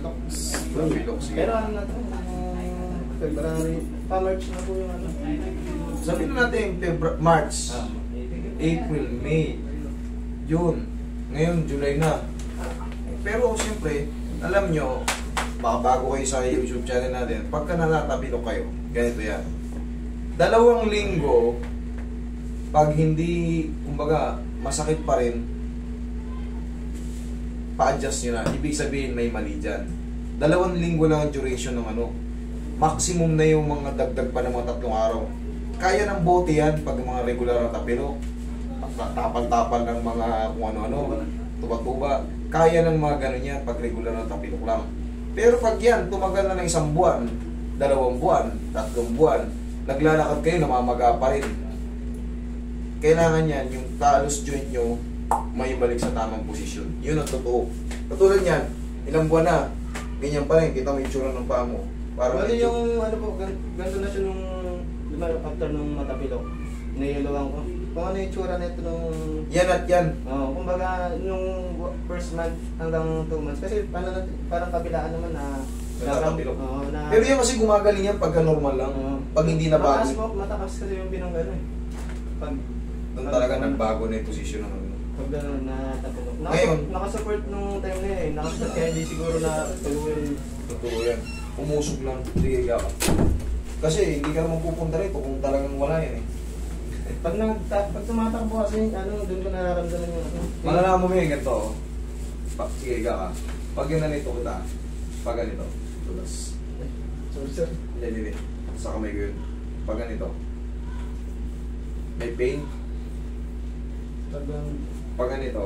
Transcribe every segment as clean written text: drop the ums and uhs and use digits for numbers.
Tapilok. Tapilok, sige. Pero ano na to? February, March na po yung ano. Sabihin na natin, March, April, May, June, ngayon July na. Pero siyempre, alam nyo, baka bago kayo sa YouTube channel natin, pagka natapilok kayo, ganito yan. 2 linggo, pag hindi, kumbaga, masakit pa rin, pa-adjust nyo na. Ibig sabihin may mali dyan. 2 linggo lang ang duration ng ano. Maximum na yung mga dagdag pa ng mga 3 araw. Kaya ng bote yan pag mga regular na tapilok. Tapal-tapal ng mga kung ano-ano, tuba-tuba. Kaya ng mga ganun yan pag regular na tapilok lang. Pero pag yan, tumagal na ng 1 buwan, 2 buwan, 3 buwan, naglalakad kayo, namamaga pa rin. Kailangan yan, yung talus joint nyo, may balik sa tamang posisyon. Yun ang totoo. Katulad yan, ilang buwan na, ganyan pa rin, kita mo yung tsura ng paa mo. Bali yung ano po, ganito na siya nung after nung matapilok. Nailuwang ko. Kung ano yung tsura nito nung... Yan at yan. Oo, kumbaga nung first month hanggang 2 months. Kasi parang kabilaan naman na... Natatapilok. Na, pero yan kasi gumagaling yan pagka normal lang. Pag hindi na bago. Matakas kasi yung binanggano eh. Pag... Doon talaga nagbago na yung posisyon ng ano. Pag gano'n na tapilok. Ngayon, nakasupport nung time na yun eh. Nakasupport kaya hindi siguro na tuloy. Totoo yan. Umusog lang. Sige ka. Kasi hindi ka naman pupunta rito kung talagang wala yan eh. Pag tumatakbo kasi, doon ko nararamdaman yung ano. Malalaman mo yung ganito. Sige ka. Pag yun na nito kita. Pag ganito. Tulas. Sorry sir. Hindi. Sa kamay ko yun. Pag ganito. May pain. Pag ganito.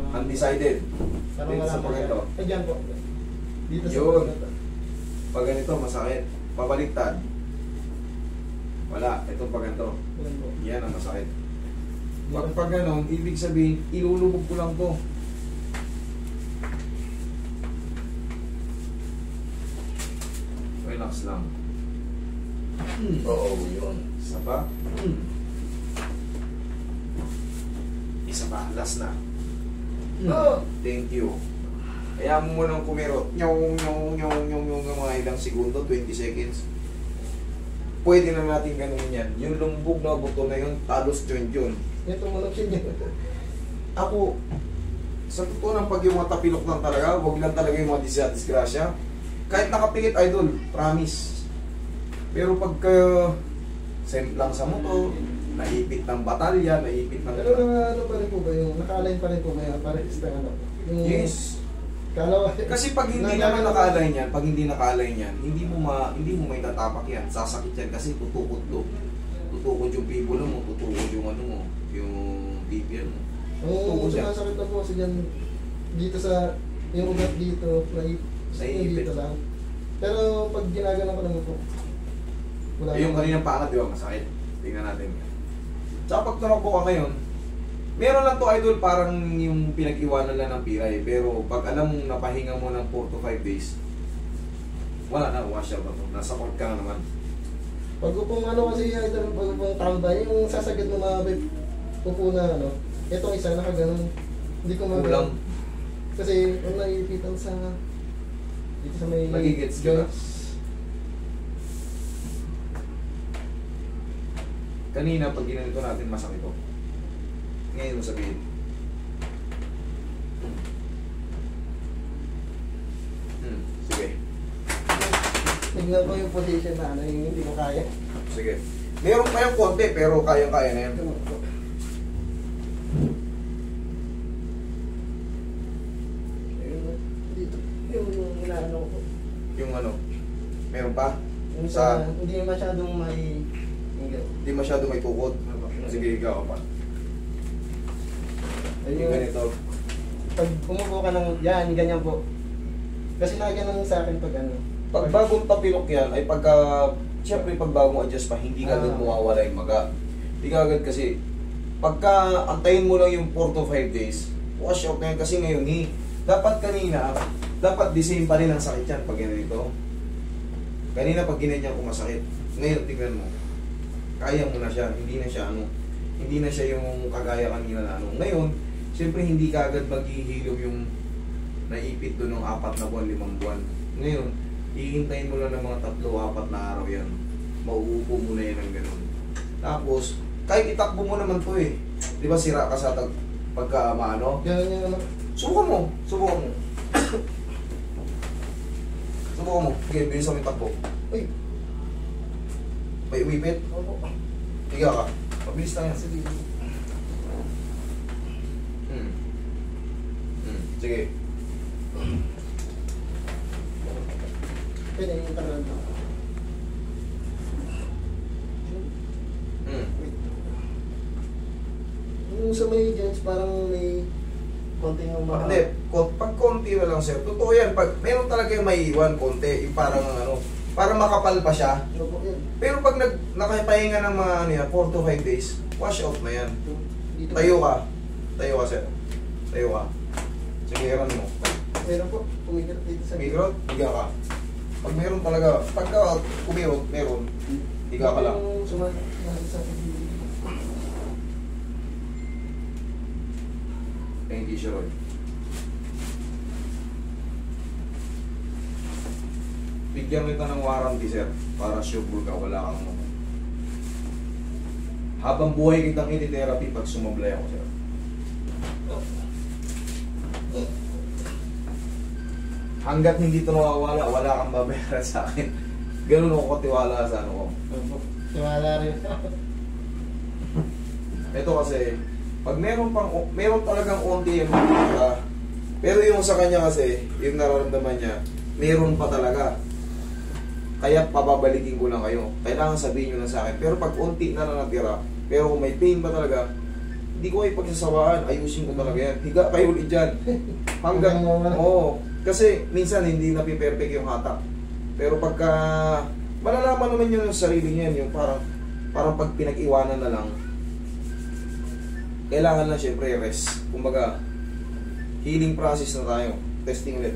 Undecided. Parang Dito wala sa pag ganito. Eh dyan po. Dito sa Yun. Pag ganito, masakit. Pabaliktad. Wala. Itong pag ganito. Yan ang masakit. Pag ganon, ibig sabihin, ilulubog ko lang to. Relax lang. Oo, yun. Isa pa. Isa pa. Last na. Oh, thank you. Kaya mo munang kumirot. Yung mga ilang segundo, 20 seconds. Pwede na natin ganun yan. Yung lumbog na buto na yun, talos joint yun. Ito mo lang siya. Ako, sa totoo ng pag yung mga tapilok lang talaga, wag lang talaga yung mga disgrasya. Kahit nakapikit, idol, promise. Pero pagka lang sa motor, naipit ng batalya, naipit ng... Pero ano pa rin po ba yung, naka-align pa rin po ba yung parehas na ano? Yes. Kalawa. Kasi pag hindi naman naka-align yan, hindi mo may tatapak yan. Sasakit yan kasi tutukod do. Tutukod yung fibula mo, tutukod yung ano mo, yung tibia mo. Oo, sumasakit na po kasi dyan, dito sa, yung ugat dito, Naiipit. dito lang. Pero pag ginagana ko naman po, wala Yung kaninang pangat, di ba, masakit. Tingnan natin. Tsaka pag tumakbo ka ngayon, meron lang to idol, parang yung pinag-iwanan lang ng piray. Pero pag alam mong napahinga mo ng 4 to 5 days, wala na, wash out na to. Nasa court ka na naman. Pag upong ano kasi idol, pag upong tambay, yung sasagad mo mga upo na ano, itong isa nakaganon. Hindi ko Kulang. Kasi kung naiipitan sa dito sa may Nagigets ka na. Kanina, pag ginanito natin, masakit to. Ngayon mo sabihin. Sige. Tignan ko yung position na ano, yung hindi ko kaya. Sige. Meron kayong konti, pero kaya-kaya na yan. Dito, yung inaano ko. Yung ano, meron pa? Yung Sa- hindi masyadong may Hindi masyado may tukod. Sige, ikaw pa. Yung ganito. Pag umupo ka ng yan, ganyan po. Kasi nakaganon sa akin pag ano. Pag bagong tapilok yan, ay pagka, siyempre pag bagong adjust pa, hindi ka agad mawawala yung maga. Hindi ka agad kasi, pagka antayin mo lang yung 4 to 5 days, wash out na yan kasi ngayon, dapat kanina, dapat the same pa rin ang sakit yan pag ganito. Kanina pag ginanyan ko masakit, ngayon tingnan mo, kaya mo na siya, hindi na siya yung kagaya kanina na ano. Ngayon, Siyempre hindi ka agad maghihilom yung naipit doon ng 4 na buwan, 5 buwan. Ngayon, hihintayin mo lang ng mga 3-4 na araw yan. Mauupo mo na yan ng ganun. Tapos, kahit itakbo mo naman to eh. Di ba sira ka sa pagka maano? Ganun yung ano. Subukan mo. Subukan mo. Subukan mo. Sige, bilis mo yung takbo. Uy, May umipit. opo. Higa ka. Mabilis lang yan. Sige. Sige. Pwede yung tangan to. Wait. Yung sa may gents, parang may konting umahal. Hindi, pag konti na lang sir, totoo yan, pag meron talaga yung may iwan konti, yung parang ano, para makapal pa siya. Opo, yan. Pero pag nakapahinga ng mga ano yan, 4 to 5 days, wash out na yan. Dito. Tayo ka. Tayo ka sir. Tayo ka. Sige, iran mo. Meron po, kumikirap dito sa Mirror, higa ka. Pag meron talaga, pagka kumirot, meron, higa ka lang. Yung sumasakit sa akin. Thank you, Sharon. Bigyan kita ng warranty, sir, para sure ka, wala kang ano. Habang buhay kitang i-therapy pag sumablay ako, sir. Hanggat hindi ito nawawala, wala kang babayaran sa akin. Ganun ako katiwala sa ano ko. Opo, tiwala rin. Ito kasi, pag meron talagang onti yung makikita, pero yung sa kanya kasi, yung nararamdaman niya, meron pa talaga. Kaya papabalikin ko lang kayo. Kailangan sabihin nyo lang sa akin. Pero pag unti na lang natira, pero kung may pain pa talaga, hindi ko kayo pagsasawaan, ayusin ko talaga yan. Higa kayo ulit dyan. Hanggang, oo. Kasi minsan hindi napiperfect yung hatak. Pero pagka, malalaman naman yun sa sarili niyan, yung parang pag pinag-iwanan na lang, kailangan lang syempre rest. Kumbaga, healing process na tayo. Testing ulit.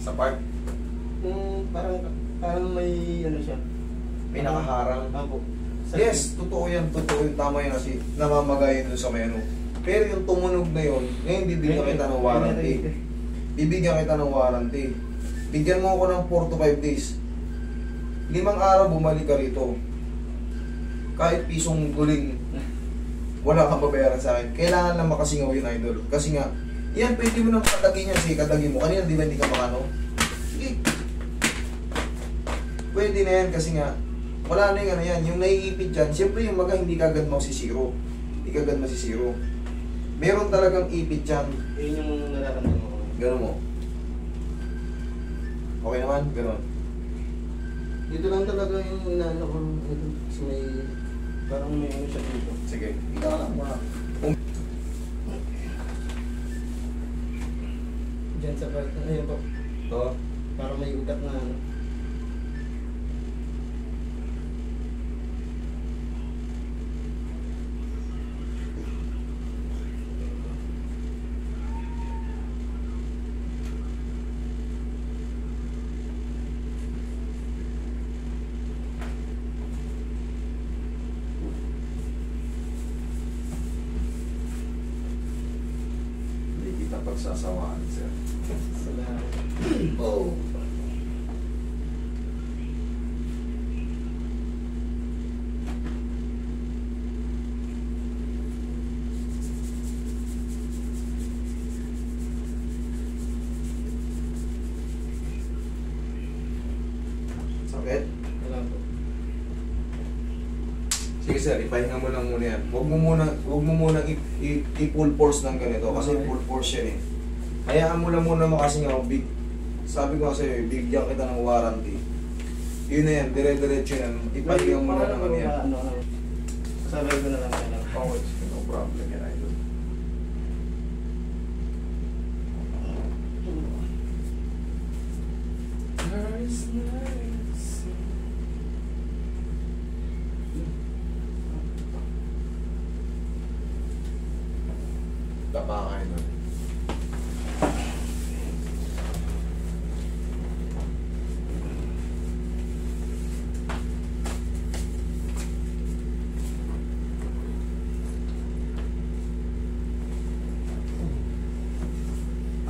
Sa part, Parang may ano siya. may nakaharang. Opo. Yes, totoo yan. Totoo yung tama yan kasi namamagayin doon sa may ano. Pero yung tumunog na yun, ngayon bibigyan kita ng warranty. Bibigyan kita ng warranty. Bigyan mo ako ng 4 to 5 days. 5 araw bumalik ka rito. Kahit pisong guling, wala kang babayaran sa akin. Kailangan lang makasingaw yun, idol. Kasi nga, yan, pwede mo nang kadagin yan. Sige, kadagin mo. Kanina, di ba hindi ka makano? Sige. Pwede na yan kasi nga, wala na yung ano yan. Yung naiipit dyan, siyempre yung maga hindi kagad masisiro. Hindi kagad masisiro. Meron talagang ipit dyan. Yun yung nararamdaman ko. Ganun mo. Okay naman? Ganun. Dito lang talaga yung inaano ko. Kasi may, parang may ano siya dito. Sige. Ikaw lang mo. Diyan sa part, ayun po. Ito. Parang may ugat na ano. Hindi kita pagsasawaan, sir. Salamat. Oh. Sakit? Wala po. Sige sir, ipahinga mo lang muna yan. Huwag mo muna i-full force ng ganito kasi Okay. full force yan eh. Hayaan mo lang muna makasingaw. Sabi ko kasi, bigyan kita ng warranty. Yun na yan, dire-diretso yan. Ipahinga mo na naman yan. Ano, sabay ko na lang yan. Okay, no problem yan, idol. mga idol.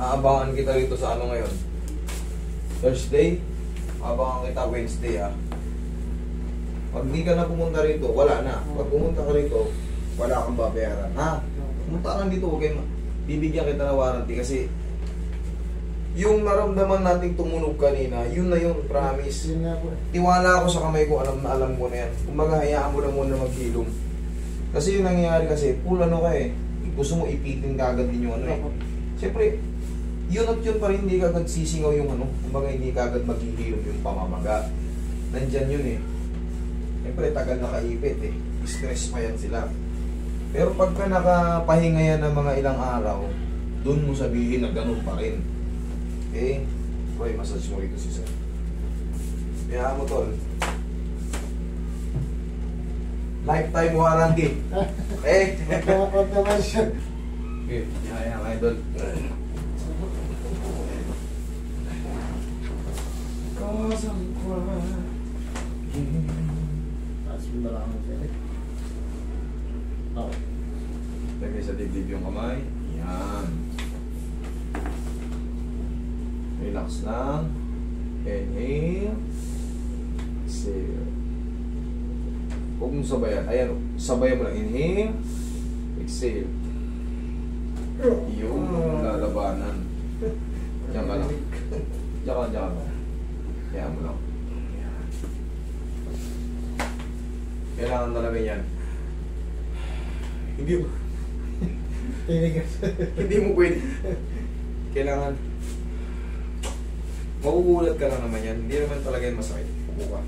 Aabangan kita rito sa ano ngayon? Thursday? Aabangan kita Wednesday ha. Pag di ka na pumunta rito, wala na. Pag pumunta ka rito, wala kang babayaran. Ha? Pumunta ka dito, okay, bibigyan kita ng warranty kasi yung naramdaman nating tumunog kanina, yun na yun, promise. Yun nga po. Tiwala ako sa kamay ko, alam ko na yan. Kumbaga, hayaan mo na muna maghilom. Kasi yung nangyayari kasi, full ano ka eh. Gusto mo ipitin ka agad din yung ano eh. Siyempre, yun at yun pa rin, hindi ka agad sisingaw yung ano. Kumbaga, hindi ka agad maghihilom yung pamamaga. Nandyan yun eh. Siyempre, tagal nakaipit eh. Stress pa yan sila. Pero pagka nakapahinga yan ng mga ilang araw, dun mo sabihin na ganun pa rin. Okay? Roy, massage mo rito si Sir. Kaya mo tol. Lifetime warranty. Eh? Magkakapag naman siya. Okay, yan idol. Cause I'm crying. Taas mo na lang ang siya. Okay. Lagay sa dibdib yung kamay. Yan. Relax lang. Inhale. Exhale. Huwag mong sabayan. Ayan, sabayan mo lang. Inhale. Exhale. Yung lalabanan. Diyan ka lang. Diyan ka lang. Ayan mo lang. Ayan. Kailangan talaga yan. Hindi mo. Hindi mo pwede. Kailangan. Magugulat ka lang naman yan. Hindi naman talaga yan masakit. Upo ka.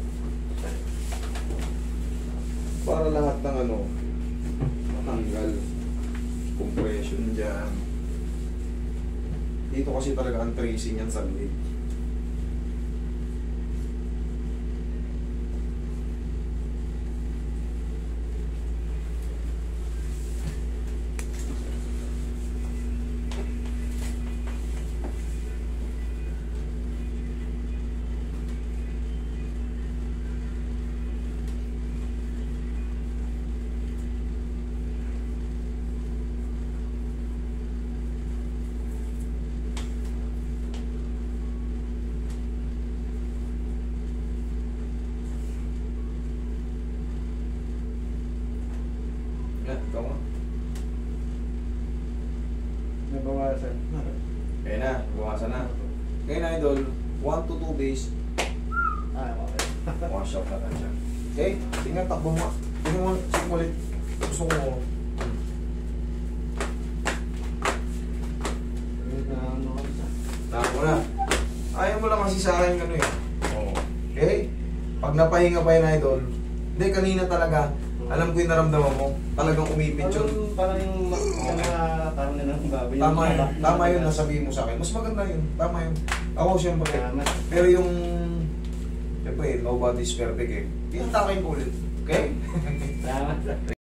Para lahat ng ano, matanggal. Compression dyan. Dito kasi talaga ang tracing yan sa leg. Yan, ikaw nga. Nabawasan. Kaya na, buwasan na. Ngayon na idol, 1 to 2 days, Okay. wash out na tayo. Okay? Tingnan, takbo mo. Tingnan mo, sige mo ulit. Gusto ko mo. Takbo na. Ayaw mo lang kasi sa akin ano eh. Oo. Okay? Pag napahinga pa yun idol, hindi kanina talaga, alam ko yung naramdaman mo, talagang umipit yun. Parang yung parang ng baboy. Tama yun nasabihin mo sa akin. Mas maganda yun. Tama yun. Ako siyempre. Salamat. Pero yung siyempre, nobody's perfect eh. Tinatakin ko ulit. Okay? Salamat.